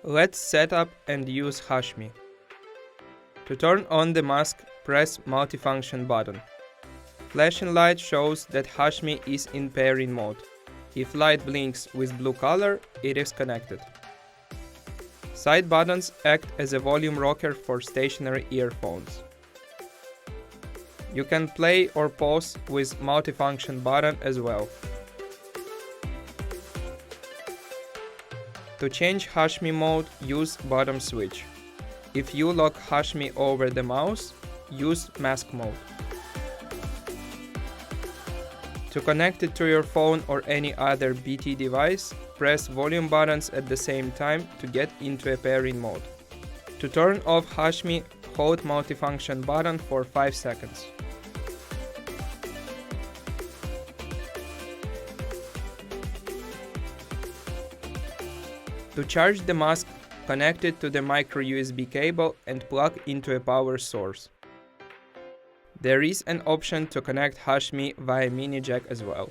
Let's set up and use Hushme. To turn on the mask, press multifunction button. Flashing light shows that Hushme is in pairing mode. If light blinks with blue color, it is connected. Side buttons act as a volume rocker for stationary earphones. You can play or pause with multifunction button as well. To change Hushme mode, use bottom switch. If you lock Hushme over the mouse, use mask mode. To connect it to your phone or any other BT device, press volume buttons at the same time to get into a pairing mode. To turn off Hushme, hold multifunction button for 5 seconds. To charge the mask, connect it to the micro USB cable and plug into a power source. There is an option to connect Hushme via mini jack as well.